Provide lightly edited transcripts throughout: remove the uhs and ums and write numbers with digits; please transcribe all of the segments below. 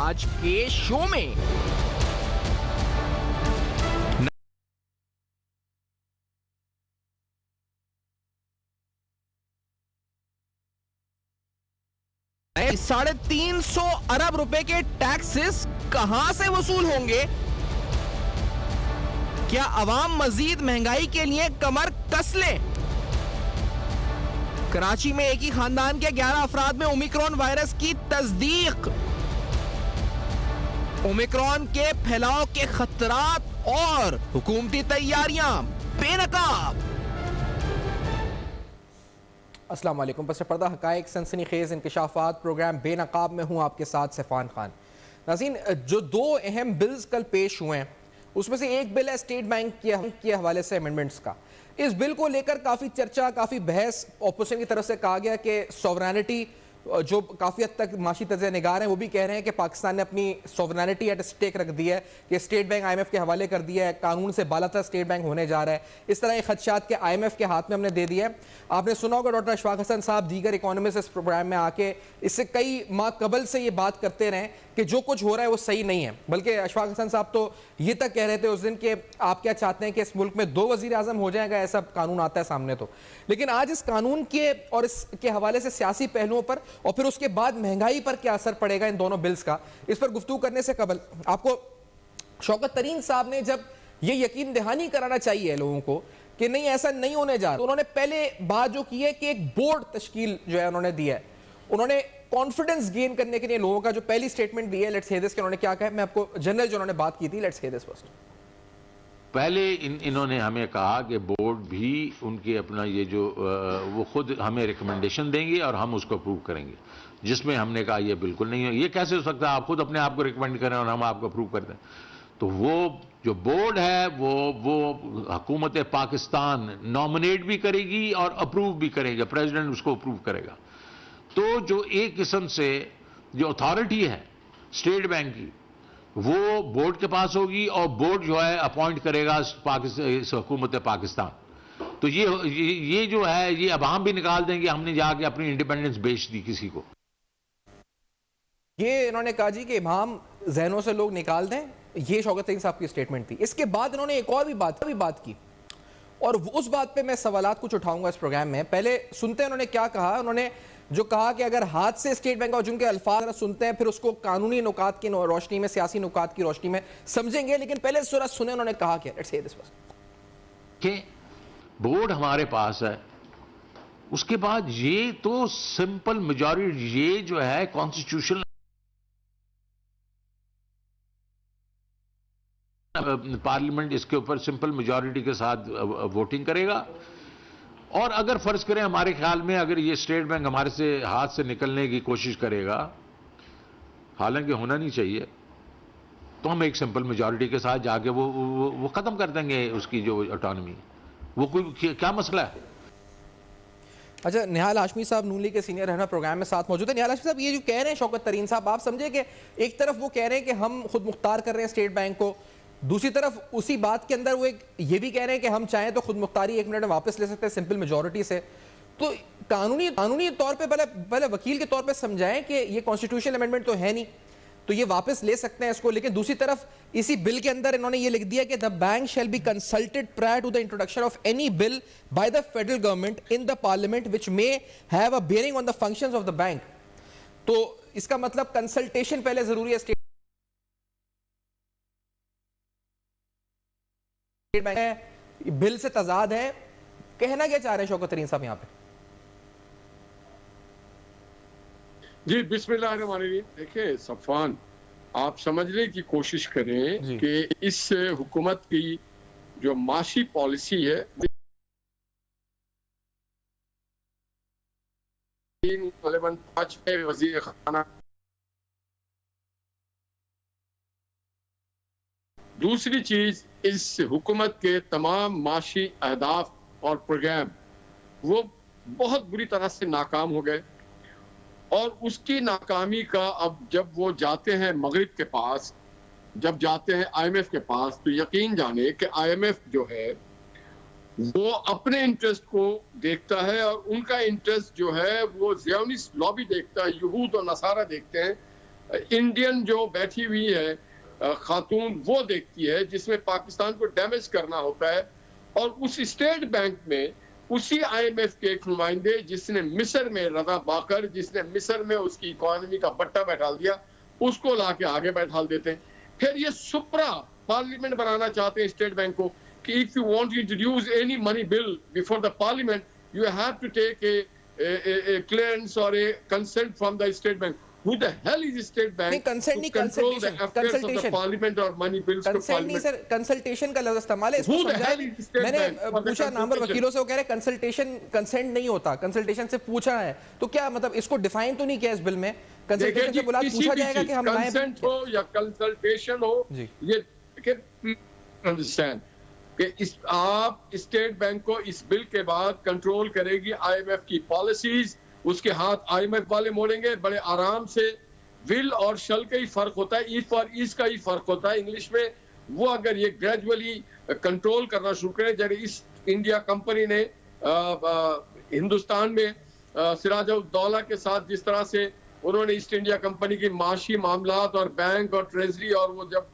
आज के शो में। $350 अरब रुपए के टैक्सेस कहां से वसूल होंगे? क्या अवाम मजीद महंगाई के लिए कमर कस ले? कराची में एक ही खानदान के 11 अफराद में ओमिक्रॉन वायरस की तस्दीक। ओमिक्रॉन के फैलाव के खतरात और हुकूमती तैयारियां बेनकाब। अस्सलाम वालेकुम। पस पर्दा हकायक सनसनीखेज इंकशाफात प्रोग्राम बेनकाब में हूँ आपके साथ सैफान खान। नाज़रीन, जो दो अहम बिल्स कल पेश हुए हैं उसमें से एक बिल है स्टेट बैंक के हवाले से अमेंडमेंट्स का। इस बिल को लेकर काफ़ी चर्चा, काफ़ी बहस ऑपोजिशन की तरफ से कहा गया कि सॉवरेनिटी, जो काफ़ी हद तक माशी तज़्ज़िया निगार हैं वो भी कह रहे हैं कि पाकिस्तान ने अपनी सॉवरेनिटी एट स्टेक रख दी है, कि स्टेट बैंक IMF के हवाले कर दिया है, कानून से बालातर स्टेट बैंक होने जा रहा है। इस तरह के खदशात के IMF के हाथ में हमने दे दिया है। आपने सुना होगा डॉक्टर अशफाक हसन साहब दीगर इकोनॉमिस्ट इस प्रोग्राम में आके इससे कई माह कबल से ये बात करते रहे कि जो कुछ हो रहा है वो सही नहीं है। बल्कि अशफाक हसन साहब तो ये तक कह रहे थे उस दिन कि आप क्या चाहते हैं कि इस मुल्क में 2 वज़ीर आज़म हो जाएगा, ऐसा कानून आता है सामने तो। लेकिन आज इस कानून के और इसके हवाले से सियासी पहलुओं पर और फिर उसके बाद महंगाई पर क्या असर पड़ेगा इन दोनों बिल्स का, इस पर गुफ्तगू करने से कबल आपको शौकत तरीन साहब ने जब ये यकीन दहानी कराना चाहिए लोगों को कि नहीं ऐसा नहीं होने जा रहा, तो उन्होंने पहले बात जो की है कि एक बोर्ड तश्कील जो है उन्होंने दिया है। उन्होंने कॉन्फिडेंस गेन करने के लिए लोगों का जो पहली स्टेटमेंट दी है, लेट्स हियर दिस, कि उन्होंने क्या कहा, मैं आपको जनरल जो उन्होंने बात की थी, लेट्स हियर दिस फर्स्ट। पहले इन्होंने हमें कहा कि बोर्ड भी उनके अपना ये जो वो खुद हमें रिकमेंडेशन देंगे और हम उसको अप्रूव करेंगे, जिसमें हमने कहा ये बिल्कुल नहीं है, ये कैसे हो सकता है आप खुद अपने आप को रिकमेंड करें और हम आपको अप्रूव कर दें। तो वो जो बोर्ड है वो हुकूमत पाकिस्तान नॉमिनेट भी करेगी और अप्रूव भी करेगा, प्रेसिडेंट उसको अप्रूव करेगा। तो जो एक किस्म से जो अथॉरिटी है स्टेट बैंक की वो बोर्ड के पास होगी और बोर्ड जो है अपॉइंट करेगा हुकूमत पाकिस्तान। तो ये जो है ये अब हम भी निकाल देंगे, हमने जाके अपनी इंडिपेंडेंस बेच दी किसी को। ये इन्होंने कहा जी कि इमाम जहनों से लोग निकाल दें, ये शौकत तरीन साहब की स्टेटमेंट थी। इसके बाद इन्होंने एक और भी बात की और उस बात पे मैं सवालात कुछ उठाऊंगा इस प्रोग्राम में। पहले सुनते हैं उन्होंने क्या कहा। उन्होंने जो कहा कि अगर हाथ से स्टेट बैंक और जिनके अल्फाज सुनते हैं फिर उसको कानूनी नुकात की रोशनी में, सियासी नुकात की रोशनी में समझेंगे, लेकिन पहले सुने उन्होंने कहा क्या। Let's hear this first. कि बोर्ड हमारे पास है, उसके बाद ये तो सिंपल मेजॉरिटी, ये जो है कॉन्स्टिट्यूशनल पार्लियामेंट इसके ऊपर सिंपल मेजॉरिटी के साथ वोटिंग करेगा। और अगर फर्ज करें हमारे ख्याल में अगर ये स्टेट बैंक हमारे से हाथ से निकलने की कोशिश करेगा, हालांकि होना नहीं चाहिए, तो हम एक सिंपल मेजॉरिटी के साथ जाके वो खत्म कर देंगे उसकी जो ऑटोनॉमी। वो कोई क्या मसला है। अच्छा, निहाल हाशमी साहब नून लीग के सीनियर रहना प्रोग्राम में साथ मौजूद है। निहाल हाशमी साहब, ये जो कह रहे हैं शौकत तरीन साहब, आप समझे कि एक तरफ वो कह रहे हैं कि हम खुद मुख्तार कर रहे हैं स्टेट बैंक को, दूसरी तरफ उसी बात के अंदर वो ये भी कह रहे हैं कि हम चाहें तो खुद मुख्तारी 1 मिनट में वापस ले सकते हैं सिंपल मेजॉरिटी से। तो कानूनी तौर पे पहले वकील के तौर पे समझाएं कि ये कॉन्स्टिट्यूशनल अमेंडमेंट तो है नहीं, तो ये वापस ले सकते हैं इसको। लेकिन दूसरी तरफ इसी बिल के अंदर इन्होंने ये लिख दिया कि the bank shall be consulted prior to the introduction of any bill by the federal government in the parliament which may have a bearing on the functions of the bank. तो इसका मतलब कंसल्टेशन पहले जरूरी है। State bank है, bill से तजाद है, कहना क्या चाह रहे हैं शौकत तरीन साहब यहां पे? जी बिस्मिल्लाहिर्रहमानिर्रहीम। देखिए सफान, आप समझने की कोशिश करें कि इस हुकूमत की जो माशी पॉलिसी है, वजीर खाना, दूसरी चीज इस हुकूमत के तमाम माशी अहदाफ और प्रोग्राम वो बहुत बुरी तरह से नाकाम हो गए। और उसकी नाकामी का अब जब वो जाते हैं मगरिब के पास, जब जाते हैं IMF के पास, तो यकीन जाने कि IMF जो है वो अपने इंटरेस्ट को देखता है और उनका इंटरेस्ट जो है वो ज़ियोनिस्ट लॉबी देखता है, यहूद और नसारा देखते हैं इंडियन जो बैठी हुई है खातून वो देखती है, जिसमें पाकिस्तान को डैमेज करना होता है। और उस स्टेट बैंक में उसी IMF के एक नुमाइंदे जिसने मिस्र में रजा बाकर, जिसने मिस्र में उसकी इकोनॉमी का बट्टा बैठा दिया, उसको लाके आगे बैठा देते हैं। फिर ये सुप्रा पार्लियामेंट बनाना चाहते हैं स्टेट बैंक को कि if you want to introduce any money bill before the parliament you have to take a clearance और a consent from the State Bank. Who the hell is the state bank? नहीं, consent नहीं, control the consultation, affairs of the consultation. parliament or money bills to consult नहीं parliament? Sir, consultation का लफ्ज इस्तेमाल है, इसको Who the समझाया। hell is the state मैंने bank for the पूछा नामवर consultation? वकीलों से, वो कह रहे हैं कंसल्टेशन कंसेंट नहीं होता, कंसल्टेशन से पूछा है। तो क्या मतलब इसको डिफाइन तो नहीं किया इस बिल में? कंसल्टेशन से बुला पूछा जाएगा कि हम लाएं कंसेंट हो या कंसल्टेशन हो, जी। ये अंडरस्टैंड कि इस आप स्टेट बैंक को इस बिल के बाद कंट्रोल करेगी IMF की पॉलिसीज, उसके हाथ IMF वाले मोड़ेंगे बड़े आराम से। विल और शल का ही फर्क होता है, इफ और इज का ही फर्क होता है इंग्लिश में। वो अगर ये ग्रेजुअली कंट्रोल करना शुरू करें, जैसे इस इंडिया कंपनी ने हिंदुस्तान में सिराजुद्दौला के साथ जिस तरह से उन्होंने ईस्ट इंडिया कंपनी की माशी मामलात और बैंक और ट्रेजरी और वो जब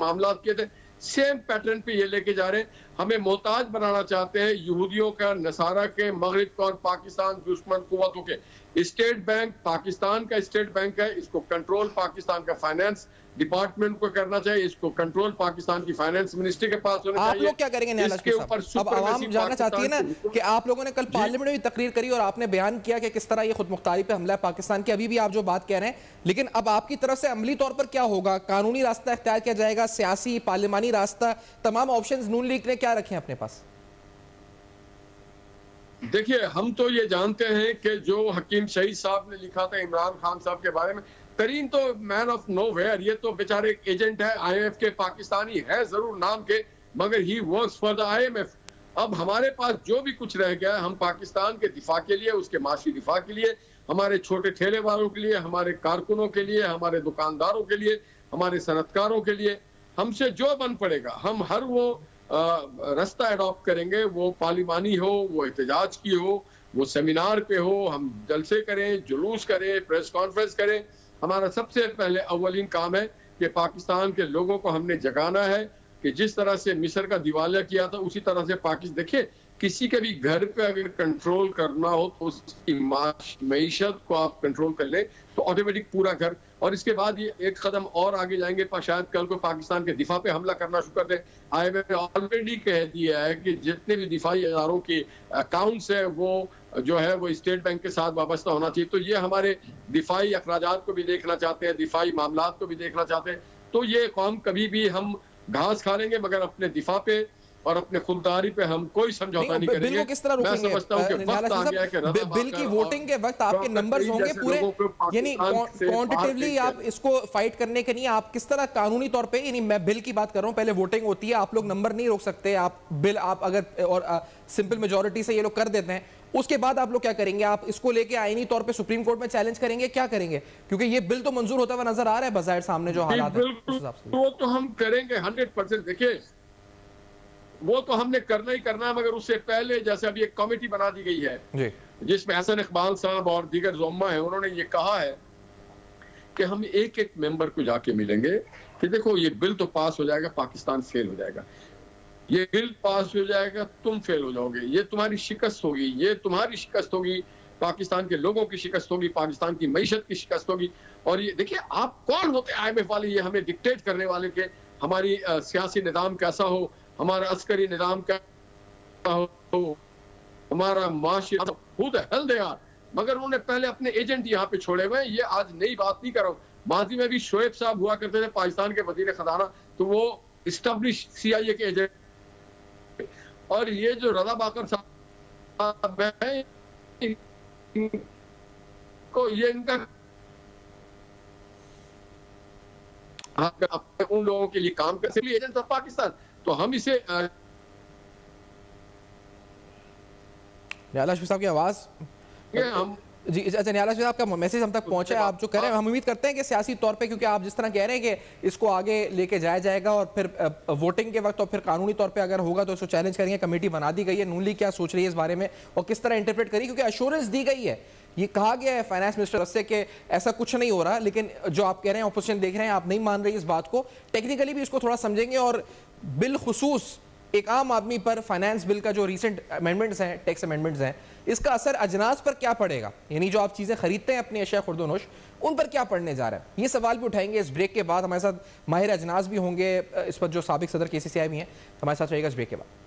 मामलात किए थे, सेम पैटर्न पे ये लेके जा रहे हैं। हमें मोहताज बनाना चाहते हैं यहूदियों का, नसारा के, मगरिब का और पाकिस्तान दुश्मन कुव्वतों के। स्टेट बैंक पाकिस्तान का स्टेट बैंक है, इसको कंट्रोल पाकिस्तान का फाइनेंस डिपार्टमेंट को करना चाहिए, इसको कंट्रोल पाकिस्तान की फाइनेंस मिनिस्ट्री के पास होना आप चाहिए। लोग क्या करेंगे न्यायालय इसके ऊपर अब आवाम जानना चाहती है ना कि आप लोगों ने कल पार्लियामेंट में भी तकरीर करी और आपने बयान किया कि किस तरह ये खुद मुख्तारी पे हमला है पाकिस्तान की। अभी भी आप जो बात कह रहे हैं, लेकिन अब आपकी तरफ से अमली तौर पर क्या होगा? कानूनी रास्ता इख्तियार किया जाएगा, सियासी पार्लियामानी रास्ता, तमाम ऑप्शंस नून लीग ने क्या रखे हैं अपने पास? देखिए, हम तो ये जानते हैं कि जो हकीम शहीद साहब ने लिखा था इमरान खान साहब के बारे में, तरीन तो मैन ऑफ नोवेयर, ये तो बेचारे एजेंट है IMF के, पाकिस्तानी है जरूर नाम के, मगर he works for the IMF। अब हमारे पास जो भी कुछ रह गया, हम पाकिस्तान के दिफा के लिए, उसके माशी दिफा के लिए, हमारे छोटे ठेले वालों के लिए, हमारे कारकुनों के लिए, हमारे दुकानदारों के लिए, हमारे सनतकारों के लिए, हमसे जो बन पड़ेगा हम हर वो रास्ता अडॉप्ट करेंगे। वो पार्लिमानी हो, वो एहतजाज की हो, वो सेमिनार पे हो, हम जलसे करें, जुलूस करें, प्रेस कॉन्फ्रेंस करें। हमारा सबसे पहले अव्वलीन काम है कि पाकिस्तान के लोगों को हमने जगाना है कि जिस तरह से मिस्र का दिवालिया किया था, उसी तरह से पाकिस्तान, देखिए किसी के भी घर पे अगर कंट्रोल करना हो तो उसकी मईशत को आप कंट्रोल कर लें तो ऑटोमेटिक पूरा घर। और इसके बाद ये एक कदम और आगे जाएंगे, शायद कल को पाकिस्तान के दिफा पे हमला करना शुरू कर दें। IMF ने ऑलरेडी कह दिया है कि जितने भी दिफाई इदारों के अकाउंट्स है वो जो है वो स्टेट बैंक के साथ वाबस्ता होना चाहिए। तो ये हमारे दिफाई अखराजात को भी देखना चाहते हैं, दिफाई मामलात को भी देखना चाहते हैं। तो ये कौम कभी भी हम घास खा लेंगे मगर अपने दिफा पे और अपने खुददारी पे हम कोई समझौता नहीं करेंगे। बिल को किस तरह रोकेंगे? मैं समझता हूं कि वक्त आ गया है कि बिल की वोटिंग के वक्त आपके नंबर्स होंगे पूरे, यानी क्वांटिटिवली आप इसको फाइट करने के नहीं, आप किस तरह कानूनी तौर पे, यानी मैं बिल की बात कर रहा हूं, पहले वोटिंग होती है, आप लोग नंबर नहीं रोक सकते, आप बिल आप अगर और सिंपल मेजोरिटी से ये लोग कर देते हैं, उसके बाद आप लोग क्या करेंगे? आप इसको लेके आईनी तौर पे सुप्रीम कोर्ट में चैलेंज करेंगे, क्या करेंगे? क्योंकि ये बिल तो मंजूर होता हुआ नजर आ रहा है बाज़ाहिर सामने जो हालात है उस हिसाब से। वो तो हम करेंगे 100%। देखिए वो तो हमने करना ही करना है, मगर उससे पहले जैसे अभी एक कमेटी बना दी गई है जी, जिसमें हसन इकबाल साहब और दीगर ज़ुम्मा है, उन्होंने ये कहा है कि हम एक एक मेंबर को जाके मिलेंगे कि देखो ये बिल तो पास हो जाएगा, पाकिस्तान फेल हो जाएगा, ये बिल पास हो जाएगा, तुम फेल हो जाओगे, ये तुम्हारी शिकस्त होगी, ये तुम्हारी शिकस्त होगी, पाकिस्तान के लोगों की शिकस्त होगी, पाकिस्तान की मईशत की शिकस्त होगी। और ये देखिए आप कौन होते हैं IMF वाले, ये हमें डिक्टेट करने वाले के हमारी सियासी निज़ाम कैसा हो, हमारा अस्करी निज़ाम क्या हो, हमारा माशी who the hell they are. मगर उन्होंने पहले अपने एजेंट यहाँ पे छोड़े हुए हैं। ये आज नई बात नहीं कर रहा हूँ, माजी में भी शोएब साहब हुआ करते थे पाकिस्तान के वजीर खजाना, तो वो इस्टेब्लिश CIA के एजेंट। और ये जो रजा बाकर साहब है को ये इनका उन लोगों के लिए काम कर सकते एजेंट ऑफ पाकिस्तान, तो हम इसे न्यायालय साहब की आवाज हम जी, अच्छा न्यायालय साहब का मैसेज हम तक पहुंचा है, आप जो कह रहे हैं, हम उम्मीद करते हैं कि सियासी तौर पे, क्योंकि आप जिस तरह कह रहे हैं कि इसको आगे लेके जाया जाएगा और फिर वोटिंग के वक्त और फिर कानूनी तौर पे अगर होगा तो इसको चैलेंज करेंगे। कमेटी बना दी गई है, नून लीग क्या सोच रही है इस बारे में और किस तरह इंटरप्रेट करी, क्योंकि अश्योरेंस दी गई है ये कहा गया है फाइनेंस मिनिस्टर से कि ऐसा कुछ नहीं हो रहा, लेकिन जो आप कह रहे हैं ऑपोजिशन देख रहे हैं, आप नहीं मान रही इस बात को, टेक्निकली भी इसको थोड़ा समझेंगे। और बिलखुसूस एक आम आदमी पर फाइनेंस बिल का जो रीसेंट अमेंडमेंट्स हैं, टैक्स अमेंडमेंट्स हैं, इसका असर अजनास पर क्या पड़ेगा, यानी जो आप चीज़ें खरीदते हैं अपनी अशिया खुर्दोनोश, उन पर क्या पड़ने जा रहा है, ये सवाल भी उठाएंगे इस ब्रेक के बाद। हमारे साथ माहिर अजनास भी होंगे इस पर, जो साबिक सदर KCCI भी हैं, हमारे साथ रहेगा इस ब्रेक के बाद।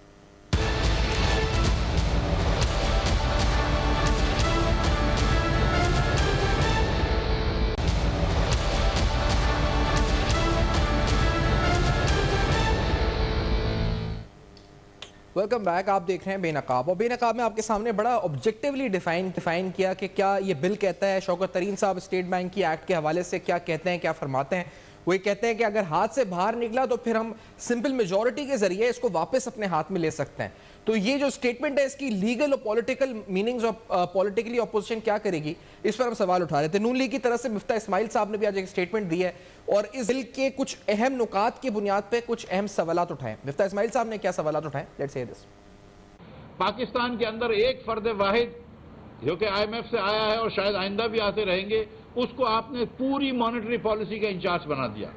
Welcome back. आप देख रहे हैं बेनकाब, और बेनकाब में आपके सामने बड़ा ऑब्जेक्टिवली डिफाइन किया कि क्या ये बिल कहता है। शौकत तरीन साहब स्टेट बैंक की एक्ट के हवाले से क्या कहते हैं, क्या फरमाते हैं। वो ये कहते हैं कि अगर हाथ से बाहर निकला तो फिर हम सिंपल मेजॉरिटी के जरिए इसको वापस अपने हाथ में ले सकते हैं। तो ये जो स्टेटमेंट है, इसकी लीगल और पॉलिटिकल मीनिंग्स और पॉलिटिकली अपोजिशन क्या करेगी, इस पर हम सवाल उठा रहे थे। नून लीग की तरफ से मिफ्ता इस्माइल साहब ने भी आज एक स्टेटमेंट दी है और इस बिल के कुछ अहम नुकात की बुनियाद पर कुछ अहम सवालात उठाए। मिफ्ता इस्माइल साहब ने क्या सवालात उठाए, लेट्स हियर दिस। पाकिस्तान के अंदर एक फर्द वाहिद जो कि IMF से आया है और शायद आइंदा भी आते रहेंगे, उसको आपने पूरी मॉनेटरी पॉलिसी का इंचार्ज बना दिया,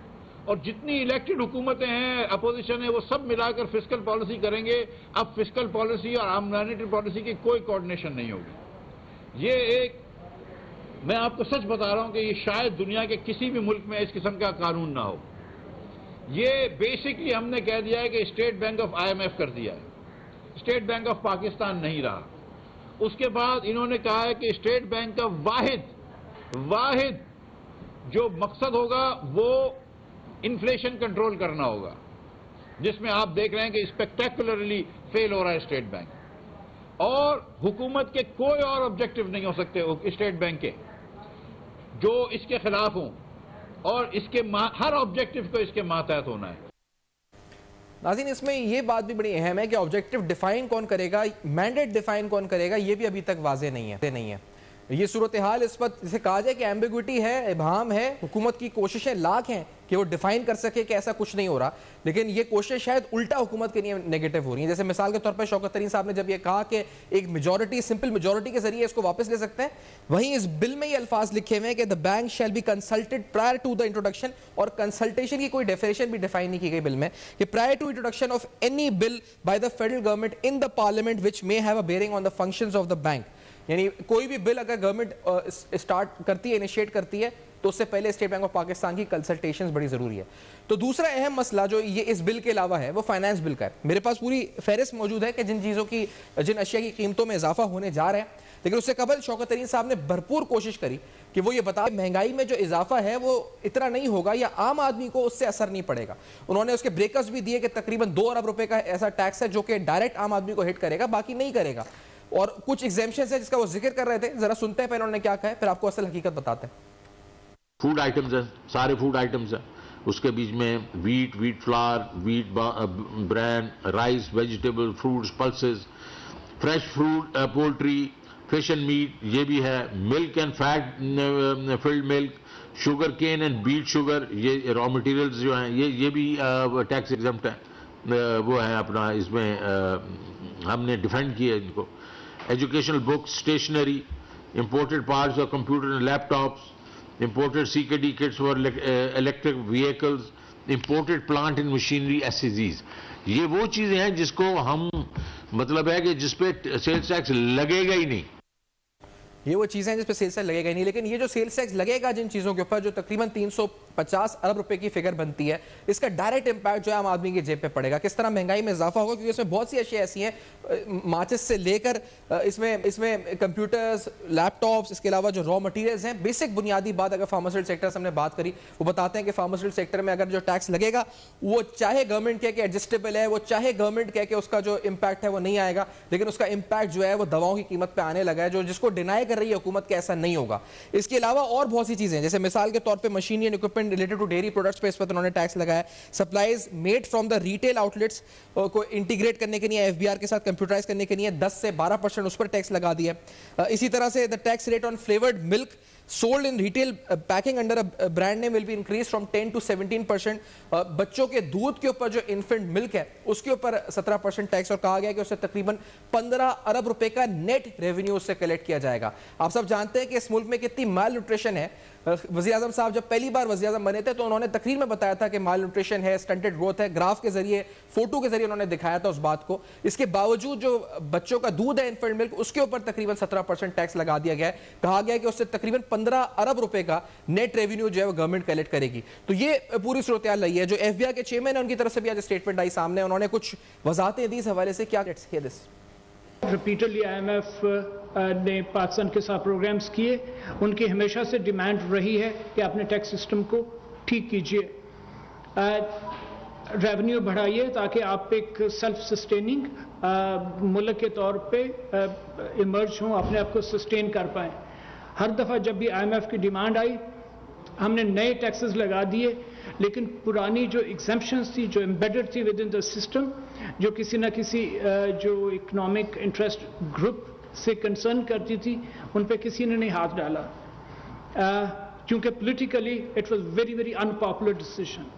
और जितनी इलेक्टेड हुकूमतें हैं, अपोजिशन है, वो सब मिलाकर फिस्कल पॉलिसी करेंगे। अब फिस्कल पॉलिसी और मॉनेटरी पॉलिसी की कोई कोऑर्डिनेशन नहीं होगी। ये एक, मैं आपको सच बता रहा हूं कि ये शायद दुनिया के किसी भी मुल्क में इस किस्म का कानून ना हो। ये बेसिकली हमने कह दिया है कि स्टेट बैंक ऑफ IMF कर दिया है, स्टेट बैंक ऑफ पाकिस्तान नहीं रहा। उसके बाद इन्होंने कहा है कि स्टेट बैंक का वाहिद जो मकसद होगा वो इन्फ्लेशन कंट्रोल करना होगा, जिसमें आप देख रहे हैं कि स्पेक्टेकुलरली फेल हो रहा है स्टेट बैंक, और हुकूमत के कोई और ऑब्जेक्टिव नहीं हो सकते स्टेट बैंक के जो इसके खिलाफ हों, और इसके हर ऑब्जेक्टिव को इसके मातहत होना है। नाज़रीन, इसमें ये बात भी बड़ी अहम है कि ऑब्जेक्टिव डिफाइन कौन करेगा, मैंडेट डिफाइन कौन करेगा, ये भी अभी तक वाजे नहीं है। ये सूरत हाल इस वक्त जिसे कहा जाए कि एम्बिग्विटी है, इबहम है। हुकूमत की कोशिशें लाख हैं कि वो डिफाइन कर सके कि ऐसा कुछ नहीं हो रहा, लेकिन ये कोशिश शायद उल्टा हुकूमत के लिए नेगेटिव हो रही है। जैसे मिसाल के तौर पर शौकत तरीन साहब ने जब ये कहा कि एक मेजॉरिटी, सिंपल मेजॉरिटी के जरिए इसको वापस ले सकते हैं, वहीं इस बिल में ये अल्फाज लिखे हुए हैं कि the bank shall be consulted prior to the introduction, और कंसल्टेशन की कोई डेफिनेशन भी डिफाइन नहीं की गई बिल में कि prior to introduction of any bill by the federal government in the parliament which may have a bearing on the functions of the bank. यानी कोई भी बिल अगर गवर्नमेंट स्टार्ट करती है, इनिशिएट करती है, तो उससे पहले स्टेट बैंक ऑफ पाकिस्तान की कंसल्टेशंस बड़ी जरूरी है। तो दूसरा अहम मसला जो ये इस बिल के अलावा है वो फाइनेंस बिल का है। मेरे पास पूरी फहरिस्त मौजूद है कि जिन अशिया की कीमतों में इजाफा होने जा रहा है, लेकिन उससे कबल शौकत तरीन साहब ने भरपूर कोशिश करी कि वो ये बता महंगाई में जो इजाफा है वो इतना नहीं होगा या आम आदमी को उससे असर नहीं पड़ेगा। उन्होंने उसके ब्रेकअप्स भी दिए कि तकरीबन 2 अरब रुपए का ऐसा टैक्स है जो कि डायरेक्ट आम आदमी को हिट करेगा, बाकी नहीं करेगा, और कुछ एग्जेम्पशंस है जिसका वो जिक्र कर रहे थे। जरा सुनते हैं पहले उन्होंने क्या कहा है, फिर आपको असल हकीकत बताते हैं। फूड आइटम्स हैं, सारे फूड आइटम्स हैं, उसके बीच में wheat flour, wheat bran, rice, vegetable, fruits, pulses, fresh fruit, poultry, fish and meat, ये भी है, milk and fat filled milk, sugar cane and beet sugar, ये रॉ मटेरियल्स जो हैं ये भी टैक्स एग्जम्प्ट है, वो है अपना, इसमें हमने डिफेंड किया इनको। Educational books, stationery, imported parts of computer and laptops, imported CKD kits for electric vehicles, imported plant and machinery SCGs, ये वो चीजें हैं जिसको हम, मतलब है कि जिसपे सेल्स टैक्स लगेगा ही नहीं। ये वो चीजें हैं जिस पे सेल्स टैक्स लगेगा ही नहीं, लेकिन ये जो सेल्स टैक्स लगेगा जिन चीजों के ऊपर, जो तकरीबन 350 अरब रुपए की फिगर बनती है, इसका डायरेक्ट इंपैक्ट जो है आम आदमी की जेब पे पड़ेगा। किस तरह महंगाई में इजाफा होगा, क्योंकि इसमें बहुत सी अशिया ऐसी हैं, माचिस से लेकर इसमें कंप्यूटर्स, लैपटॉप्स, इसके अलावा जो रॉ मटीरियल्स हैं, बेसिक बुनियादी बात अगर फार्मास्यूटिकल सेक्टर से हमने बात करी, वो बताते हैं कि फार्मास्यूटिकल सेक्टर में अगर जो टैक्स लगेगा वो चाहे गवर्नमेंट कहे कि एडजस्टेबल है, वो चाहे गवर्नमेंट कहे कि उसका जो इम्पैक्ट है वो नहीं आएगा, लेकिन उसका इम्पैक्ट जो है वो दवाओं की कीमत पर आने लगा है, जो जिसको डिनाई कर रही है हुकूमत के ऐसा नहीं होगा। इसके अलावा और बहुत सी चीजें, जैसे मिसाल के तौर पे machinery and equipment related to dairy products पे इस पर उन्होंने टैक्स लगाया। Supplies made from the retail outlets को इंटीग्रेट करने के लिए, FBR के साथ कंप्यूटराइज करने के लिए 10 से 12% उस पर टैक्स लगा दिया। इसी तरह से the tax rate on flavoured milk sold in retail packing under a brand name will be increased from 10 to 17%. बच्चों के दूध के ऊपर जो इन्फेंट मिल्क है उसके ऊपर 17% टैक्स, और कहा गया कि उससे तकरीबन 15 अरब रुपए का नेट रेवेन्यू उससे कलेक्ट किया जाएगा। आप सब जानते हैं कि इस मुल्क में कितनी माल न्यूट्रिशन है। वज़ीर आज़म साहब जब पहली बार वज़ीर आज़म बने थे तो उन्होंने तकरीर में बताया था कि माल न्यूट्रिशन है, स्टंटेड ग्रोथ है, ग्राफ के जरिए, फोटो के जरिए उन्होंने दिखाया था उस बात को। इसके बावजूद जो बच्चों का दूध है इन्फेंट मिल्क उसके ऊपर तकरीबन 17% टैक्स लगा दिया गया है। कहा गया कि उससे तकरीबन 15 अरब रुपए का नेट रेवेन्यू जो है वो गवर्नमेंट कलेक्ट करेगी। तो ये पूरी सूरत हाल रही है। जो FBI के चेयरमैन है उनकी तरफ से भी आज स्टेटमेंट आई सामने, उन्होंने कुछ वजाहतें दी इस हवाले से। क्या रिपीटेडली IMF ने पाकिस्तान के साथ प्रोग्राम्स किए, उनकी हमेशा से डिमांड रही है कि अपने टैक्स सिस्टम को ठीक कीजिए, रेवेन्यू बढ़ाइए ताकि आप एक सेल्फ सस्टेनिंग मुल्क के तौर पे इमर्ज हों, अपने आप को सस्टेन कर पाएँ। हर दफ़ा जब भी IMF की डिमांड आई हमने नए टैक्सेस लगा दिए, लेकिन पुरानी जो एग्जेम्पशंस थी, जो एम्बेडेड थी विद इन द सिस्टम, जो किसी न किसी जो इकोनॉमिक इंटरेस्ट ग्रुप से कंसर्न करती थी, उन पे किसी ने नहीं हाथ डाला, क्योंकि politically it was very very unpopular decision.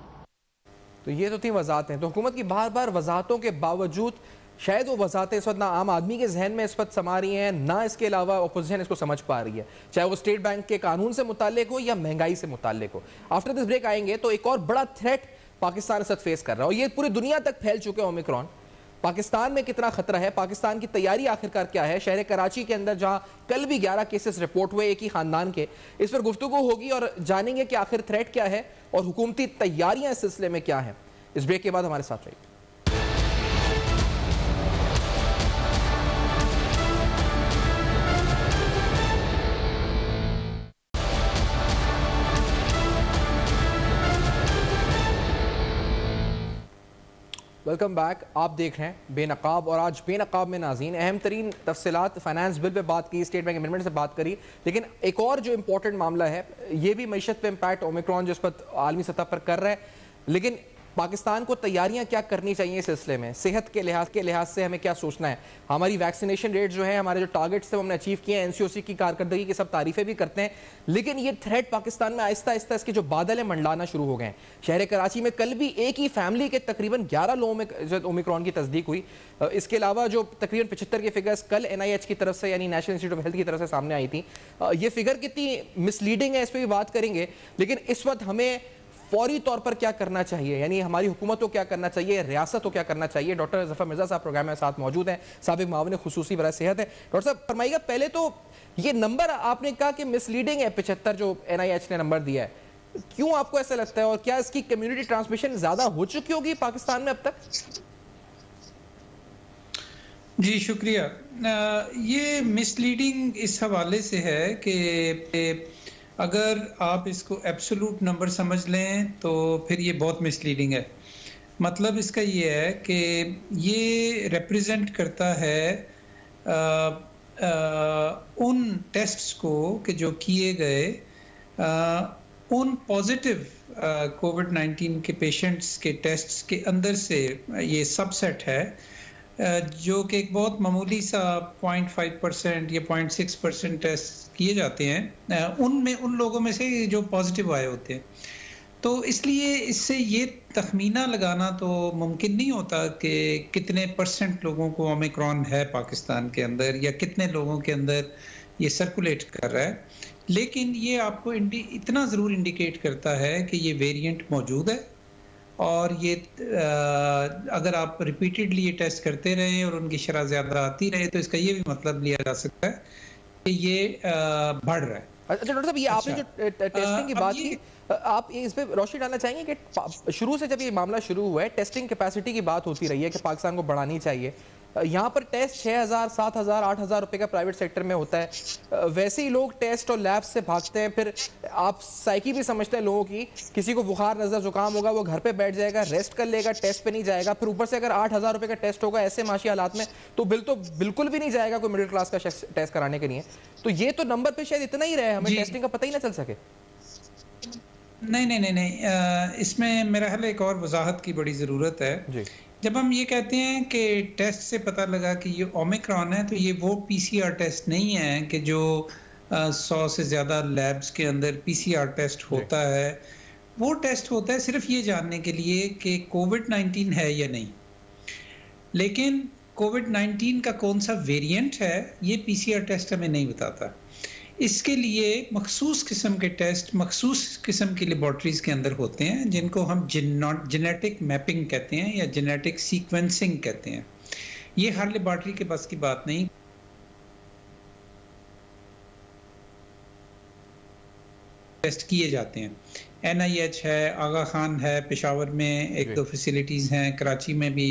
तो ये तो थी वजाहतें। तो हुकूमत की बार बार वजाहतों के बावजूद शायद वो वजाहतें इस वक्त ना आम आदमी के जहन में इस वक्त समा रही हैं, ना इसके अलावा अपोजिशन इसको समझ पा रही है, चाहे वो स्टेट बैंक के कानून से मुताल्लिक हो या महंगाई से मुताल्लिक हो। आफ्टर दिस ब्रेक आएंगे तो एक और बड़ा थ्रेट पाकिस्तान इस वक्त फेस कर रहा है और ये पूरी दुनिया तक फैल चुके हैं ओमिक्रॉन। पाकिस्तान में कितना खतरा है, पाकिस्तान की तैयारी आखिरकार क्या है। शहर कराची के अंदर जहां कल भी 11 केसेस रिपोर्ट हुए एक ही खानदान के, इस पर गुफ्तगू होगी और जानेंगे कि आखिर थ्रेट क्या है और हुकूमती तैयारियां इस सिलसिले में क्या हैं। इस ब्रेक के बाद हमारे साथ रहिए। Welcome back. आप देख रहे हैं बेनकाब और आज बेनकाब में नाज़रीन अहम तरीन तफसीलात फाइनेंस बिल पे बात की, स्टेट बैंक अमेंडमेंट से बात करी, लेकिन एक और जो इंपॉर्टेंट मामला है ये भी मईशत पे इम्पैक्ट ओमिक्रॉन जो इस पर आलमी सतह पर कर रहा है, लेकिन पाकिस्तान को तैयारियां क्या करनी चाहिए इस सिलसिले में, सेहत के लिहाज से हमें क्या सोचना है। हमारी वैक्सीनेशन रेट जो है, हमारे जो टारगेट्स थे वो हमने अचीव किए हैं, NCOC की कारकर्दगी की सब तारीफें भी करते हैं, लेकिन ये थ्रेट पाकिस्तान में आहिस्ता आहिस्ता इसके जो बादल है मंडलाना शुरू हो गए हैं। शहर कराची में कल भी एक ही फैमिली के तकरीबन 11 लोगों में जो ओमिक्रॉन की तस्दीक हुई। इसके अलावा जो तकरीबन 75 के फिगर्स कल NIH की तरफ से यानी नेशनल इंस्टीट्यूट ऑफ हेल्थ की तरफ से सामने आई थी। ये फिगर कितनी मिसलीडिंग है इस पर भी बात करेंगे, लेकिन इस वक्त हमें फौरी तौर पर क्या करना चाहिए, यानी हमारी हुकूमत को क्या करना चाहिए, रियासत को क्या करना चाहिए। डॉक्टर जफर मिर्जा साहब प्रोग्राम में साथ मौजूद हैं, साबिक मावन खुसूसी बराए सेहत है। डॉक्टर साहब फरमाइएगा, पहले तो ये नंबर आपने कहा कि मिसलीडिंग है 75 जो NIH ने नंबर दिया है, क्यों आपको ऐसा लगता है और क्या इसकी कम्युनिटी ट्रांसमिशन ज्यादा हो चुकी होगी पाकिस्तान में अब तक? जी शुक्रिया। ये मिसलीडिंग इस हवाले से है कि अगर आप इसको एब्सोलूट नंबर समझ लें तो फिर ये बहुत मिसलीडिंग है। मतलब इसका ये है कि ये रिप्रेजेंट करता है उन टेस्ट्स को कि जो किए गए उन पॉजिटिव कोविड-19 के पेशेंट्स के टेस्ट्स के अंदर से ये सबसेट है, जो कि एक बहुत मामूली सा 0.5% या 0.6% टेस्ट किए जाते हैं, उनमें उन लोगों में से जो पॉजिटिव आए होते हैं। तो इसलिए इससे ये तखमीना लगाना तो मुमकिन नहीं होता कि कितने % लोगों को ओमिक्रॉन है पाकिस्तान के अंदर या कितने लोगों के अंदर ये सर्कुलेट कर रहा है, लेकिन ये आपको इतना ज़रूर इंडिकेट करता है कि ये वेरिएंट मौजूद है और ये अगर आप रिपीटेडली ये टेस्ट करते रहे और उनकी शरह ज़्यादा आती रहे तो इसका ये भी मतलब लिया जा सकता है कि ये बढ़ रहा है। अच्छा डॉक्टर साहब, ये आपने जो टेस्टिंग की बात की, आप इस पे रोशनी डालना चाहेंगे कि शुरू से जब ये मामला शुरू हुआ है टेस्टिंग कैपेसिटी की बात होती रही है कि पाकिस्तान को बढ़ानी चाहिए, यहाँ पर टेस्ट 6,000, 7,000, 8,000 रुपए का प्राइवेट सेक्टर में होता है, वैसे ही लोग टेस्ट और लैब से भागते हैं। फिर आप साइकी भी समझते हैं लोगों की, किसी को बुखार नजर जुकाम होगा वो घर पे बैठ जाएगा, रेस्ट कर लेगा, टेस्ट पे नहीं जाएगा, फिर ऊपर से अगर 8,000 रुपए का टेस्ट होगा ऐसे माशी हालात में तो बिल तो बिल्कुल भी नहीं जाएगा कोई मिडिल क्लास का टेस्ट कराने के लिए। तो ये तो नंबर पे शायद इतना ही रहे, हमें टेस्टिंग का पता ही ना चल सके। नहीं, इसमें मेरा ख्याल एक और वजाहत की बड़ी ज़रूरत है जी। जब हम ये कहते हैं कि टेस्ट से पता लगा कि ये ओमिक्रॉन है, तो ये वो PCR टेस्ट नहीं है कि जो 100 से ज़्यादा लैब्स के अंदर PCR टेस्ट होता है। वो टेस्ट होता है सिर्फ ये जानने के लिए कि कोविड-19 है या नहीं, लेकिन कोविड-19 का कौन सा वेरिएंट है ये PCR टेस्ट हमें नहीं बताता। इसके लिए मखसूस किस्म के टेस्ट मखसूस किस्म की लेबॉर्ट्रीज़ के अंदर होते हैं, जिनको हम जेनेटिक मैपिंग कहते हैं या जेनेटिक सीक्वेंसिंग कहते हैं। ये हर लेबॉर्ट्री के बस की बात नहीं। टेस्ट किए जाते हैं। NIH है, आगा खान है, पेशावर में एक दो फैसिलिटीज़ हैं, कराची में भी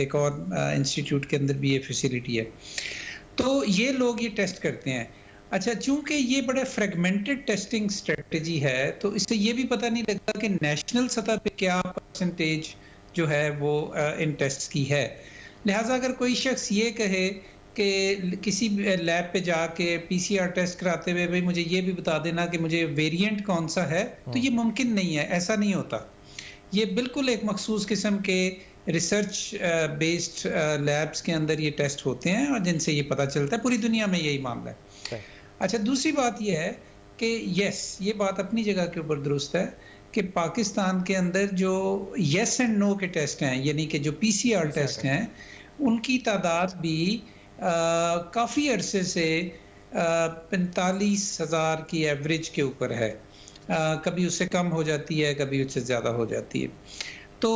एक और इंस्टीट्यूट के अंदर भी ये फैसिलिटी है। तो ये लोग ये टेस्ट करते हैं। अच्छा, चूंकि ये बड़ा फ्रेगमेंटेड टेस्टिंग स्ट्रेटजी है, तो इससे ये भी पता नहीं लगता कि नेशनल सतह पे क्या परसेंटेज जो है वो इन टेस्ट्स की है। लिहाजा अगर कोई शख्स ये कहे कि किसी लैब पे जाके PCR टेस्ट कराते हुए भाई मुझे ये भी बता देना कि मुझे वेरिएंट कौन सा है, तो ये मुमकिन नहीं है, ऐसा नहीं होता। ये बिल्कुल एक मखसूस किस्म के रिसर्च बेस्ड लैब्स के अंदर ये टेस्ट होते हैं और जिनसे ये पता चलता है। पूरी दुनिया में यही मामला है। अच्छा, दूसरी बात ये है कि यस, ये बात अपनी जगह के ऊपर दुरुस्त है कि पाकिस्तान के अंदर जो यस एंड नो के टेस्ट हैं, यानी कि जो PCR टेस्ट हैं, उनकी तादाद भी काफ़ी अरसे से 45,000 की एवरेज के ऊपर है। कभी उससे कम हो जाती है, कभी उससे ज़्यादा हो जाती है। तो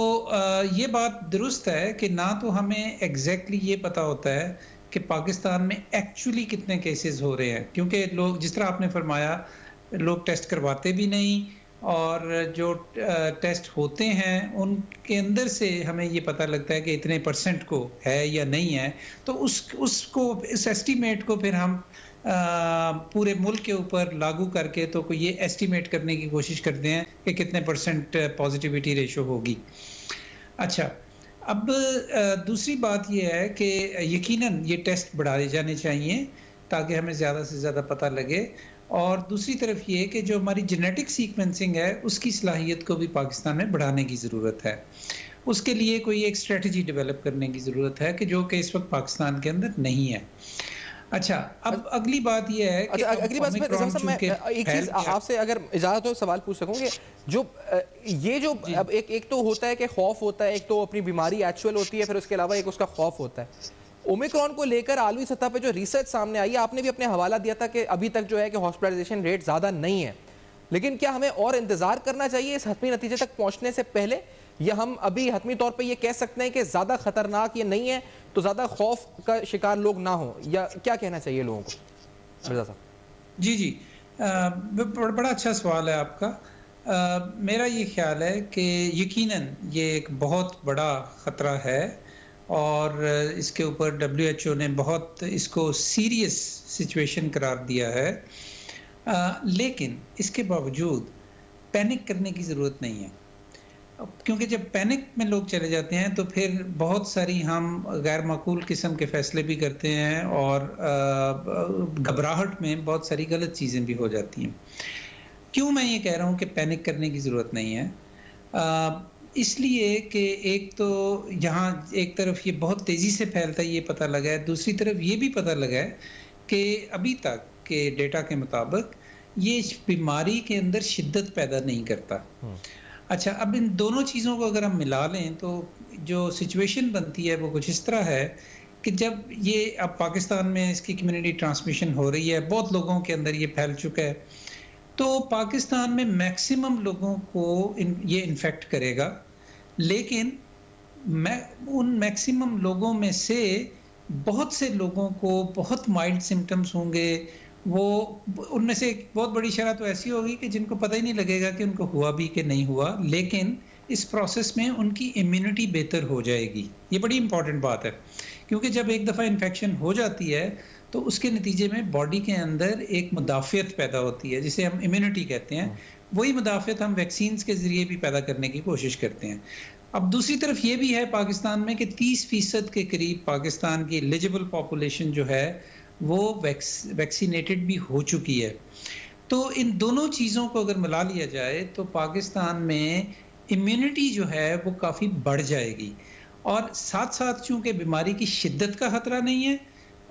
ये बात दुरुस्त है कि ना तो हमें एग्जैक्टली ये पता होता है कि पाकिस्तान में एक्चुअली कितने केसेस हो रहे हैं, क्योंकि लोग, जिस तरह आपने फरमाया, लोग टेस्ट करवाते भी नहीं, और जो टेस्ट होते हैं उनके अंदर से हमें ये पता लगता है कि इतने % को है या नहीं है। तो उस एस्टीमेट को फिर हम पूरे मुल्क के ऊपर लागू करके तो ये एस्टीमेट करने की कोशिश करते हैं कि कितने % पॉजिटिविटी रेशो होगी। अच्छा, अब दूसरी बात ये है कि यकीनन ये टेस्ट बढ़ाए जाने चाहिए ताकि हमें ज़्यादा से ज़्यादा पता लगे, और दूसरी तरफ ये कि जो हमारी जेनेटिक सीक्वेंसिंग है उसकी सलाहियत को भी पाकिस्तान में बढ़ाने की ज़रूरत है। उसके लिए कोई एक स्ट्रेटजी डेवलप करने की ज़रूरत है कि जो कि इस वक्त पाकिस्तान के अंदर नहीं है। अच्छा, अब अगली बात यह है कि अगली बात मैं एक चीज आपसे अगर इजाजत हो सवाल पूछ सकूंगे, जो ये जो अब एक तो होता है कि खौफ होता है, एक तो अपनी बीमारी एक्चुअल होती है, फिर उसके अलावा एक उसका खौफ होता है। ओमिक्रॉन को लेकर आलमी सतह पे जो रिसर्च सामने आई है, आपने भी अपने हवाला दिया था कि अभी तक जो है कि हॉस्पिटलाइजेशन रेट ज़्यादा नहीं है, लेकिन क्या हमें और इंतजार करना चाहिए इस हतमी नतीजे तक पहुंचने से पहले, या हम अभी हतमी तौर पे ये कह सकते हैं कि ज़्यादा खतरनाक ये नहीं है तो ज़्यादा खौफ का शिकार लोग ना हो, या क्या कहना चाहिए लोगों को? मिर्जा साहब। जी, बड़ा अच्छा सवाल है आपका। मेरा ये ख्याल है कि यकीनन ये एक बहुत बड़ा ख़तरा है और इसके ऊपर WHO ने बहुत इसको सीरियस सिचुएशन करार दिया है, लेकिन इसके बावजूद पैनिक करने की ज़रूरत नहीं है, क्योंकि जब पैनिक में लोग चले जाते हैं तो फिर बहुत सारी हम गैर माकूल किस्म के फ़ैसले भी करते हैं और घबराहट में बहुत सारी गलत चीज़ें भी हो जाती हैं। क्यों मैं ये कह रहा हूँ कि पैनिक करने की ज़रूरत नहीं है? इसलिए कि एक तो यहाँ एक तरफ ये बहुत तेज़ी से फैलता है, ये पता लगा है, दूसरी तरफ ये भी पता लगा है कि अभी तक के डेटा के मुताबिक ये बीमारी के अंदर शिद्दत पैदा नहीं करता। अच्छा, अब इन दोनों चीज़ों को अगर हम मिला लें तो जो सिचुएशन बनती है वो कुछ इस तरह है कि जब ये अब पाकिस्तान में इसकी कम्युनिटी ट्रांसमिशन हो रही है, बहुत लोगों के अंदर ये फैल चुका है, तो पाकिस्तान में मैक्सिमम लोगों को ये इन्फेक्ट करेगा, लेकिन उन मैक्सिमम लोगों में से बहुत से लोगों को बहुत माइल्ड सिम्टम्स होंगे, वो उनमें से एक बहुत बड़ी शरह तो ऐसी होगी कि जिनको पता ही नहीं लगेगा कि उनको हुआ भी कि नहीं हुआ, लेकिन इस प्रोसेस में उनकी इम्यूनिटी बेहतर हो जाएगी। ये बड़ी इंपॉर्टेंट बात है, क्योंकि जब एक दफ़ा इन्फेक्शन हो जाती है तो उसके नतीजे में बॉडी के अंदर एक मुदाफ़ियत पैदा होती है जिसे हम इम्यूनिटी कहते हैं। वही मुदाफ़ियत हम वैक्सीन्स के ज़रिए भी पैदा करने की कोशिश करते हैं। अब दूसरी तरफ ये भी है पाकिस्तान में कि 30% के करीब पाकिस्तान की एलिजिबल पॉपुलेशन जो है वो वैक्सीनेटेड भी हो चुकी है। तो इन दोनों चीज़ों को अगर मिला लिया जाए तो पाकिस्तान में इम्यूनिटी जो है वो काफ़ी बढ़ जाएगी, और साथ साथ चूँकि बीमारी की शिद्दत का ख़तरा नहीं है,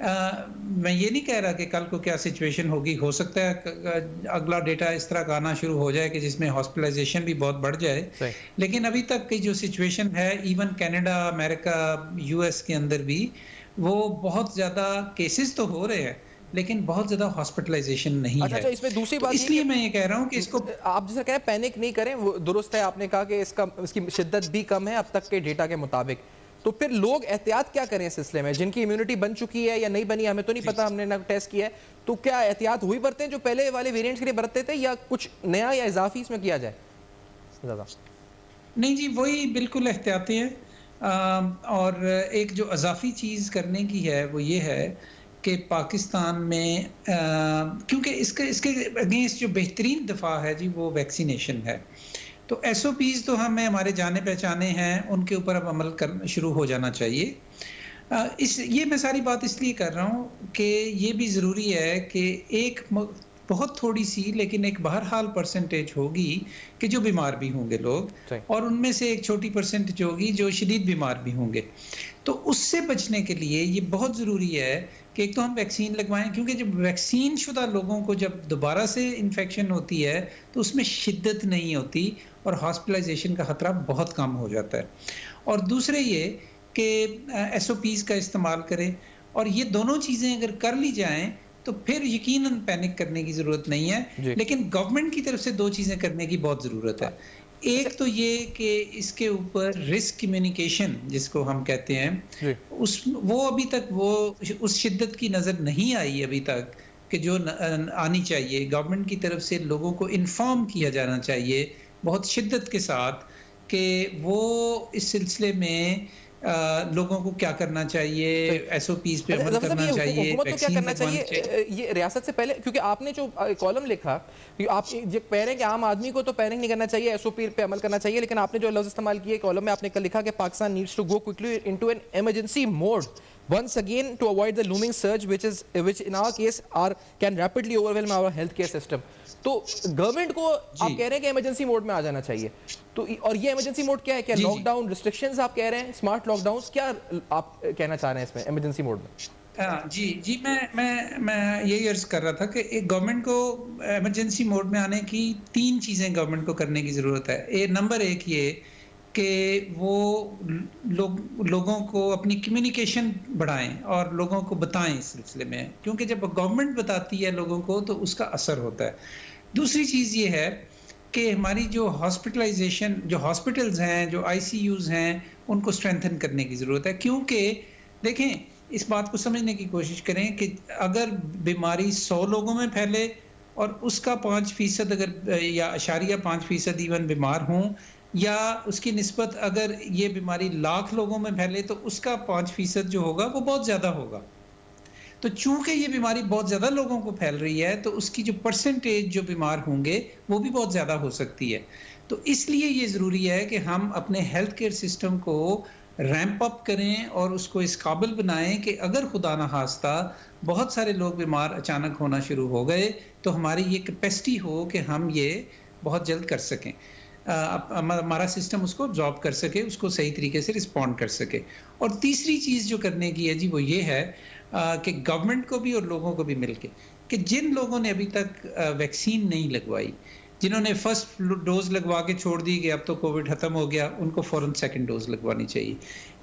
मैं ये नहीं कह रहा कि कल को क्या सिचुएशन होगी, हो सकता है अगला डेटा इस तरह का आना शुरू हो जाए कि जिसमें हॉस्पिटलाइजेशन भी बहुत बढ़ जाए, लेकिन अभी तक की जो सिचुएशन है, इवन कनाडा, अमेरिका, यूएस के अंदर भी वो बहुत ज़्यादा केसेस तो हो रहे हैं लेकिन बहुत ज्यादा हॉस्पिटलाइजेशन नहीं है। इसमें दूसरी बात इसलिए मैं ये कह रहा हूँ कि इसको आप जैसे कह रहे हैं पैनिक नहीं करें, वो दुरुस्त है, आपने कहा कि इसकी शिद्दत भी कम है अब तक के डेटा के मुताबिक, तो फिर लोग एहतियात क्या करें इस सिलसिले में? जिनकी इम्यूनिटी बन चुकी है या नहीं बनी हमें तो नहीं पता, हमने ना टेस्ट किया है, तो क्या एहतियात वही बरतें जो पहले वाले वेरिएंट्स के लिए बरतते थे या कुछ नया या इजाफी इसमें किया जाए? ज्यादा नहीं जी, वही बिल्कुल एहतियाती है। और एक जो इजाफी चीज़ करने की है वो ये है कि पाकिस्तान में क्योंकि इसके अगेंस्ट जो बेहतरीन दफा है जी वो वैक्सीनेशन है, तो SOPs तो हमें हमारे जाने पहचाने हैं, उनके ऊपर अब अमल कर शुरू हो जाना चाहिए। ये मैं सारी बात इसलिए कर रहा हूँ कि ये भी ज़रूरी है कि एक बहुत थोड़ी सी लेकिन एक बहरहाल परसेंटेज होगी कि जो बीमार भी होंगे लोग, और उनमें से एक छोटी परसेंटेज होगी जो शदीद बीमार भी होंगे। तो उससे बचने के लिए ये बहुत ज़रूरी है कि एक तो हम वैक्सीन लगवाएं, क्योंकि जब वैक्सीन शुदा लोगों को जब दोबारा से इन्फेक्शन होती है तो उसमें शिद्दत नहीं होती और हॉस्पिटलाइजेशन का ख़तरा बहुत कम हो जाता है। और दूसरे ये कि SOPs का इस्तेमाल करें, और ये दोनों चीज़ें अगर कर ली जाएं तो फिर यकीनन पैनिक करने की ज़रूरत नहीं है। लेकिन गवर्नमेंट की तरफ से दो चीज़ें करने की बहुत ज़रूरत है। एक तो ये कि इसके ऊपर रिस्क कम्युनिकेशन जिसको हम कहते हैं, वो अभी तक वो उस शिद्दत की नज़र नहीं आई अभी तक कि जो आनी चाहिए। गवर्नमेंट की तरफ से लोगों को इन्फॉर्म किया जाना चाहिए बहुत शिद्दत के साथ कि वो इस सिलसिले में लोगों को क्या करना चाहिए, SOPs पे अमल करना चाहिए, हुकूमत को क्या करना चाहिए ये रियासत से पहले, क्योंकि आपने जो कॉलम लिखा, आप जो कह रहे हैं कि आम आदमी को तो पैनिक नहीं करना चाहिए, SOP पे अमल करना चाहिए, लेकिन आपने जो लफ्ज इस्तेमाल किए कॉलम में, आपने कल लिखा कि Pakistan needs to go quickly into an emergency mode once again to avoid the looming surge which in our case can rapidly overwhelm our healthcare system। तो गवर्नमेंट को आप कह रहे हैं कि इमरजेंसी मोड में आ जाना चाहिए, तो और ये इमरजेंसी मोड क्या है? क्या लॉकडाउन रिस्ट्रिक्शंस आप कह रहे हैं, स्मार्ट लॉकडाउन्स, क्या आप कहना चाह रहे हैं इसमें इमरजेंसी मोड में? जी मैं यही अर्ज कर रहा था कि एक गवर्नमेंट को इमरजेंसी मोड में आने की तीन चीजें गवर्नमेंट को करने की जरूरत है। नंबर एक ये कि वो लोगों को अपनी कम्युनिकेशन बढ़ाएं और लोगों को बताएं इस सिलसिले में, क्योंकि जब गवर्नमेंट बताती है लोगों को तो उसका असर होता है। दूसरी चीज़ ये है कि हमारी जो हॉस्पिटलाइजेशन, जो हॉस्पिटल्स हैं, जो ICUs हैं, उनको स्ट्रेंथन करने की ज़रूरत है। क्योंकि देखें, इस बात को समझने की कोशिश करें कि अगर बीमारी 100 लोगों में फैले और उसका 5% अगर या 0.5% इवन बीमार हों, या उसकी निस्बत अगर ये बीमारी 1,00,000 लोगों में फैले तो उसका 5% जो होगा वो बहुत ज़्यादा होगा। तो चूंकि ये बीमारी बहुत ज़्यादा लोगों को फैल रही है तो उसकी जो परसेंटेज जो बीमार होंगे वो भी बहुत ज़्यादा हो सकती है। तो इसलिए ये ज़रूरी है कि हम अपने हेल्थ केयर सिस्टम को रैंप अप करें और उसको इस काबिल बनाएं कि अगर खुदा न खास्ता बहुत सारे लोग बीमार अचानक होना शुरू हो गए तो हमारी ये कैपेसिटी हो कि हम ये बहुत जल्द कर सकें, हमारा सिस्टम उसको ऑब्जॉर्ब कर सके, उसको सही तरीके से रिस्पॉन्ड कर सके। और तीसरी चीज़ जो करने की है जी वो ये है कि गवर्नमेंट को भी और लोगों को भी मिलके कि जिन लोगों ने अभी तक वैक्सीन नहीं लगवाई, जिन्होंने फर्स्ट डोज लगवा के छोड़ दी कि अब तो कोविड ख़त्म हो गया, उनको फ़ौरन सेकंड डोज लगवानी चाहिए।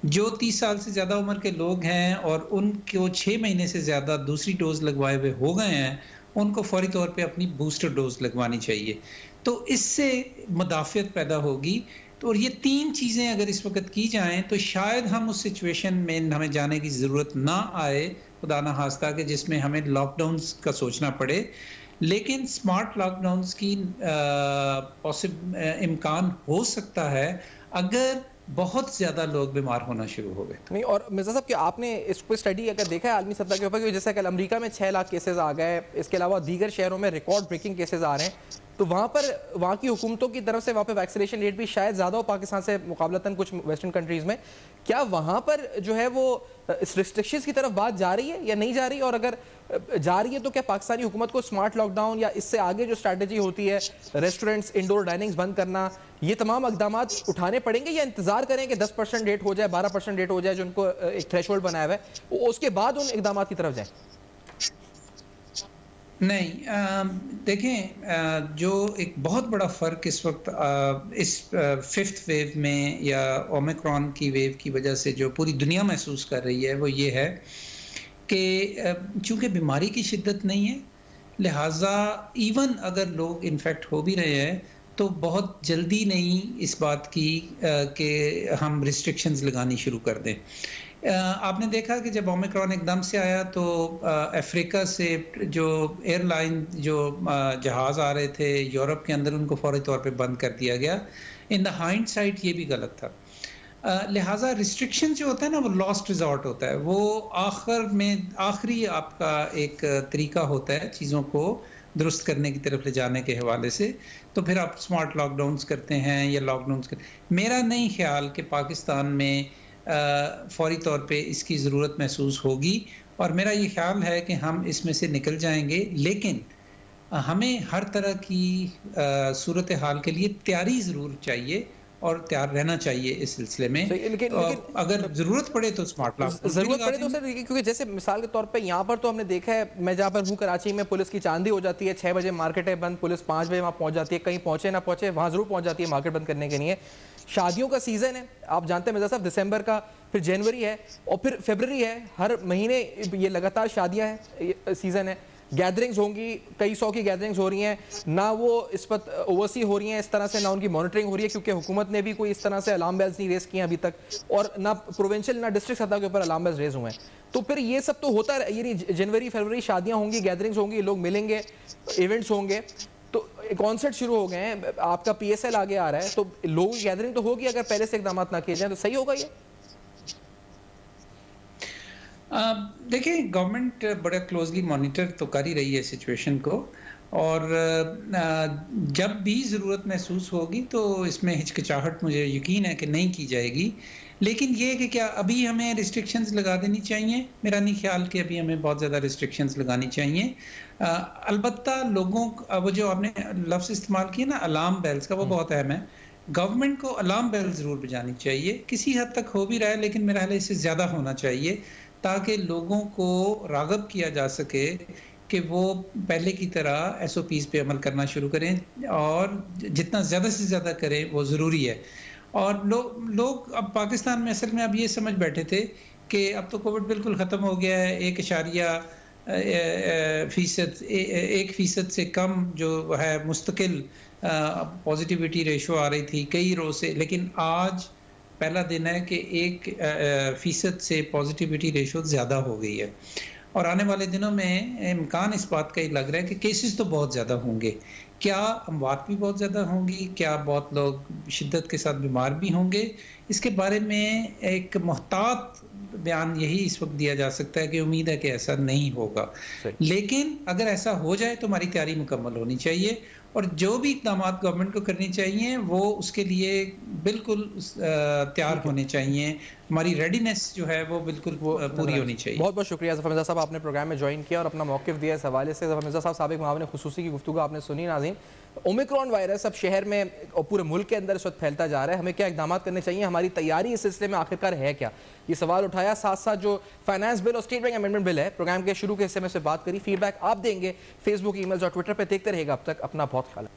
जो 30 साल से ज़्यादा उम्र के लोग हैं और उनको 6 महीने से ज़्यादा दूसरी डोज लगवाए हुए हो गए हैं, उनको फौरी तौर पे अपनी बूस्टर डोज लगवानी चाहिए। तो इससे मुदाफ़ियत पैदा होगी। तो और ये तीन चीज़ें अगर इस वक्त की जाएं तो शायद हम उस सिचुएशन में हमें जाने की ज़रूरत ना आए, खुदा ना खास्ता, के जिसमें हमें लॉकडाउन्स का सोचना पड़े। लेकिन स्मार्ट लॉकडाउन्स की इम्कान हो सकता है अगर बहुत ज़्यादा लोग बीमार होना शुरू हो गए। नहीं, और मिर्ज़ा साहब कि आपने इस पर स्टडी अगर देखा है आलमी सतह के ऊपर कि जैसे कल अमेरिका में 6 लाख केसेस आ गए, इसके अलावा दीगर शहरों में रिकॉर्ड ब्रेकिंग केसेस आ रहे हैं, तो वहाँ की हुकूमतों की तरफ से वहाँ पे वैक्सीनेशन रेट भी शायद ज़्यादा हो पाकिस्तान से मुकाबलतन कुछ वेस्टर्न कंट्रीज़ में। क्या वहाँ पर जो है वो इस रिस्ट्रिक्शंस की तरफ बात जा रही है या नहीं जा रही, और अगर जा रही है तो क्या पाकिस्तानी हुकूमत को स्मार्ट लॉकडाउन या इससे आगे जो स्ट्रैटेजी होती है, रेस्टोरेंट्स, इंडोर डाइनिंग्स बंद करना, ये तमाम इक़दाम उठाने पड़ेंगे या इंतजार करें कि 10% रेट हो जाए, 12% रेट हो जाए जो उनको एक थ्रेशोल्ड बनाया हुआ है, उसके बाद उन इक़दाम की तरफ जाए? नहीं, देखें, जो एक बहुत बड़ा फ़र्क इस वक्त इस फिफ्थ वेव में या ओमिक्रॉन की वेव की वजह से जो पूरी दुनिया महसूस कर रही है वो ये है कि चूँकि बीमारी की शिद्दत नहीं है, लिहाजा इवन अगर लोग इन्फेक्ट हो भी रहे हैं तो बहुत जल्दी नहीं इस बात की कि हम रिस्ट्रिक्शंस लगानी शुरू कर दें। आपने देखा कि जब ओमिक्रॉन एकदम से आया तो अफ्रीका से जो एयरलाइन जो जहाज़ आ रहे थे यूरोप के अंदर, उनको फौरी तौर पे बंद कर दिया गया। इन द हाइंडसाइट ये भी गलत था। लिहाजा रिस्ट्रिक्शन जो होता है ना वो लॉस्ट रिजॉर्ट होता है, वो आखिरी आपका एक तरीका होता है चीज़ों को दुरुस्त करने की तरफ ले जाने के हवाले से। तो फिर आप स्मार्ट लॉकडाउन्स करते हैं या लॉकडाउन्स करते। मेरा नहीं ख्याल कि पाकिस्तान में फौरी तौर पे इसकी ज़रूरत महसूस होगी, और मेरा ये ख्याल है कि हम इसमें से निकल जाएंगे, लेकिन हमें हर तरह की सूरत हाल के लिए तैयारी ज़रूर चाहिए और तैयार रहना चाहिए इस सिलसिले में। लेकिन अगर ज़रूरत पड़े तो स्मार्ट लॉकडाउन ज़रूरत पड़े तो सर, क्योंकि जैसे मिसाल के तौर पे यहाँ पर तो हमने देखा है, मैं जहाँ पर हूँ कराची में, पुलिस की चांदी हो जाती है, 6 बजे मार्केटें बंद, पुलिस 5 बजे वहाँ पहुँच जाती है, कहीं पहुँचे ना पहुँचे वहाँ ज़रूर पहुँच जाती है मार्केट बंद करने के लिए। शादियों का सीज़न है, आप जानते हैं मिर्ज़ा साहब, दिसंबर का, फिर जनवरी है और फिर फरवरी है, हर महीने ये लगातार शादियाँ हैं, सीज़न है, गैदरिंग्स होंगी, कई 100 की गैदरिंग्स हो रही हैं, ना वो इस पर ओवरसी हो रही हैं इस तरह से, ना उनकी मॉनिटरिंग हो रही है, क्योंकि हुकूमत ने भी कोई इस तरह से अलार्म बेल्स नहीं रेस किए अभी तक, और ना प्रोविंशियल ना डिस्ट्रिक्ट सतह के ऊपर अलार्म बेल्स रेस हुए हैं। तो फिर ये सब तो होता है, ये जनवरी फरवरी शादियाँ होंगी, गैदरिंग्स होंगी, लोग मिलेंगे, इवेंट्स होंगे, तो कॉन्सर्ट शुरू हो गए हैं, आपका PSL आगे आ रहा है, तो लोगों की गैदरिंग तो होगी अगर पहले से इकदाम ना किए जाए, तो सही होगा ये? देखिए, गवर्नमेंट बड़ा क्लोजली मॉनिटर तो कर ही रही है सिचुएशन को, और जब भी ज़रूरत महसूस होगी तो इसमें हिचकिचाहट मुझे यकीन है कि नहीं की जाएगी। लेकिन ये कि क्या अभी हमें रिस्ट्रिक्शंस लगा देनी चाहिए? मेरा नहीं ख्याल कि अभी हमें बहुत ज़्यादा रिस्ट्रिक्शंस लगानी चाहिए। अलबत्ता लोगों वो जो आपने लफ्ज़ इस्तेमाल किया ना अलार्म बेल्स का, वो बहुत अहम है। गवर्नमेंट को अलार्म बेल ज़रूर बजानी चाहिए, किसी हद तक हो भी रहा है, लेकिन मेरा ख्याल है इससे ज़्यादा होना चाहिए, ताकि लोगों को राग़ब किया जा सके कि वो पहले की तरह SOPs पे अमल करना शुरू करें, और जितना ज़्यादा से ज़्यादा करें वो ज़रूरी है। और लोग अब पाकिस्तान में असल में अब ये समझ बैठे थे कि अब तो कोविड बिल्कुल ख़त्म हो गया है, 1% से कम जो है मुस्तकिल पॉजिटिविटी रेशो आ रही थी कई रोज़ से, लेकिन आज पहला दिन है कि 1% से पॉजिटिविटी रेशो ज़्यादा हो गई है, और आने वाले दिनों में इम्कान इस बात का ही लग रहा है कि केसेस तो बहुत ज़्यादा होंगे। क्या अमवात भी बहुत ज़्यादा होंगी? क्या बहुत लोग शिद्दत के साथ बीमार भी होंगे? इसके बारे में एक मुहतात बयान यही इस वक्त दिया जा सकता है कि उम्मीद है कि ऐसा नहीं होगा, लेकिन अगर ऐसा हो जाए तो हमारी तैयारी मुकम्मल होनी चाहिए, और जो भी इक़दाम गवर्नमेंट को करने चाहिए वो उसके लिए बिल्कुल तैयार होने चाहिए। हमारी रेडीनेस जो है वो बिल्कुल पूरी होनी चाहिए। बहुत बहुत शुक्रिया ज़फ़र मिर्ज़ा साहब, आपने प्रोग्राम में ज्वाइन किया और अपना मौक़िफ़ दिया इस हवाले से। ज़फ़र मिर्ज़ा साहब साबिक़ मुआविन ख़ुसूसी की गुफ्तगू आपने सुनी। नाज़रीन, ओमिक्रॉन वायरस अब शहर में और पूरे मुल्क के अंदर इस वक्त फैलता जा रहा है, हमें क्या इक़दाम करने चाहिए, हमारी तैयारी इस सिलसिले में आखिरकार है क्या, ये सवाल उठाया। साथ साथ जो फाइनेंस बिल और स्टेट बैंक अमेंडमेंट बिल है, प्रोग्राम के शुरू के हिस्से में से बात करी। फीडबैक आप देंगे फेसबुक, ईमेल्स और ट्विटर पर, देखते रहेगा। अब तक अपना बहुत ख्याल।